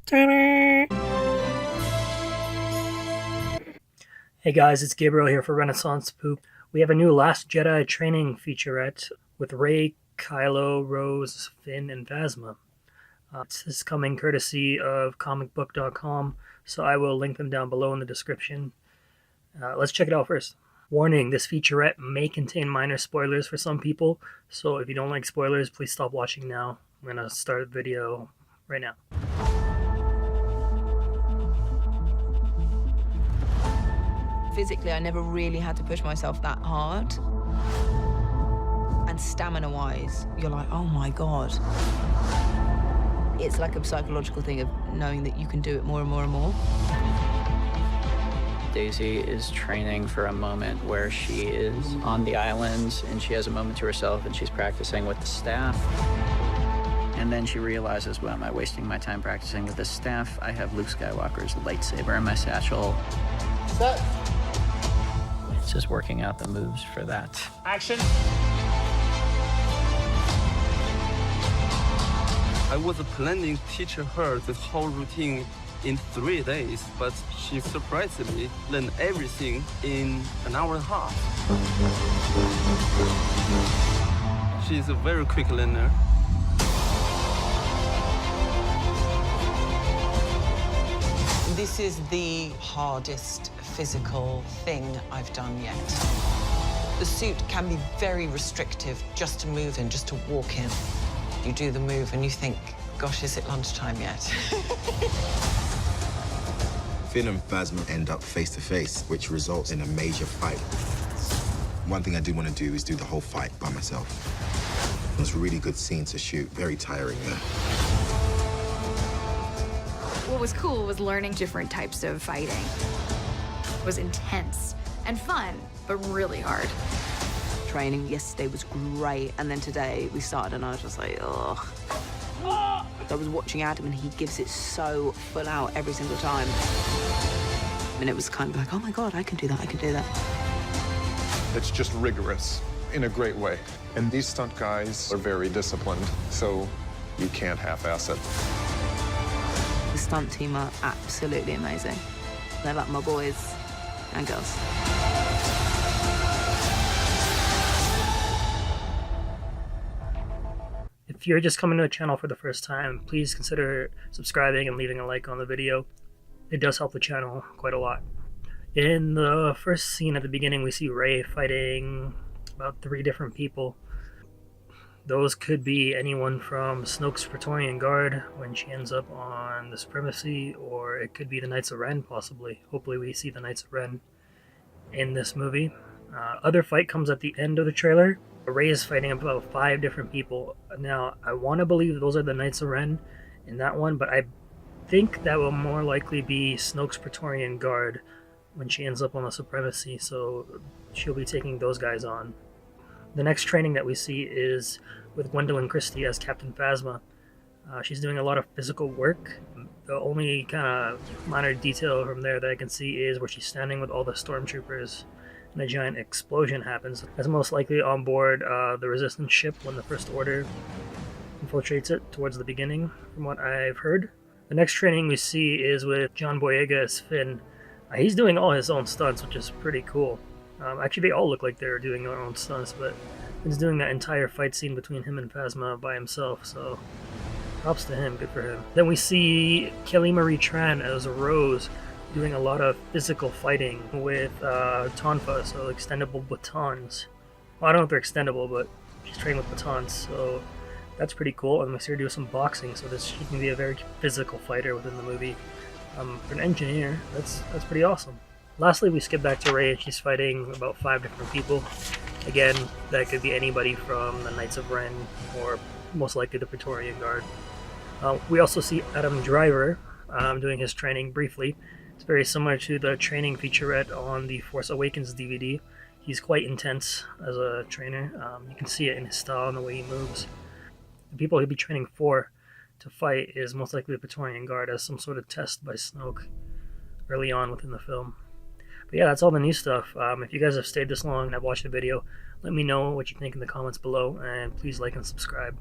Hey guys, it's Gabriel here for Renaissance Poop. We have a new Last Jedi Training featurette with Rey, Kylo, Rose, Finn, and Phasma. This is coming courtesy of comicbook.com, so I will link them down below in the description. Let's check it out first. Warning, this featurette may contain minor spoilers for some people, so if you don't like spoilers, please stop watching now. I'm going to start the video right now. Physically, I never really had to push myself that hard. And stamina-wise, you're like, oh my God. It's like a psychological thing of knowing that you can do it more and more and more. Daisy is training for a moment where she is on the islands and she has a moment to herself and she's practicing with the staff. And then she realizes, well, am I wasting my time practicing with the staff? I have Luke Skywalker's lightsaber in my satchel. Set. It's just working out the moves for that. Action. I was planning to teach her the whole routine in 3 days, but she surprisingly learned everything in an hour and a half. She's a very quick learner. This is the hardest physical thing I've done yet. The suit can be very restrictive just to move in, just to walk in. You do the move and you think, gosh, is it lunchtime yet? Finn and Phasma end up face to face, which results in a major fight. One thing I do want to do is do the whole fight by myself. It was a really good scene to shoot, very tiring there. What was cool was learning different types of fighting. It was intense and fun, but really hard. Training yesterday was great, and then today we started and I was just like, ugh. I was watching Adam and he gives it so full out every single time. And it was kind of like, oh my God, I can do that, I can do that. It's just rigorous in a great way. And these stunt guys are very disciplined, so you can't half-ass it. The stunt team are absolutely amazing. They're like my boys and girls. If you're just coming to the channel for the first time, please consider subscribing and leaving a like on the video. It does help the channel quite a lot. In the first scene at the beginning, we see Rey fighting about 3 different people. Those could be anyone from Snoke's Praetorian Guard when she ends up on the Supremacy, or it could be the Knights of Ren, possibly. Hopefully we see the Knights of Ren in this movie. Other fight comes at the end of the trailer. Rey is fighting about 5 different people. Now, I want to believe those are the Knights of Ren in that one, but I think that will more likely be Snoke's Praetorian Guard when she ends up on the Supremacy, so she'll be taking those guys on. The next training that we see is with Gwendolyn Christie as Captain Phasma. She's doing a lot of physical work. The only kind of minor detail from there that I can see is where she's standing with all the stormtroopers and a giant explosion happens. That's most likely on board the Resistance ship when the First Order infiltrates it towards the beginning, from what I've heard. The next training we see is with John Boyega as Finn. He's doing all his own stunts, which is pretty cool. Actually, they all look like they're doing their own stunts, but he's doing that entire fight scene between him and Phasma by himself, so props to him, good for him. Then we see Kelly Marie Tran as Rose doing a lot of physical fighting with tonfa, so extendable batons. Well, I don't know if they're extendable, but she's training with batons, so that's pretty cool. And we see her do some boxing, so she can be a very physical fighter within the movie. For an engineer, that's pretty awesome. Lastly, we skip back to Rey, and she's fighting about 5 different people. Again, that could be anybody from the Knights of Ren, or most likely the Praetorian Guard. We also see Adam Driver doing his training briefly. It's very similar to the training featurette on the Force Awakens DVD. He's quite intense as a trainer. You can see it in his style and the way he moves. The people he'll be training for to fight is most likely the Praetorian Guard as some sort of test by Snoke early on within the film. But yeah, that's all the new stuff. If you guys have stayed this long and have watched the video, let me know what you think in the comments below, and please like and subscribe.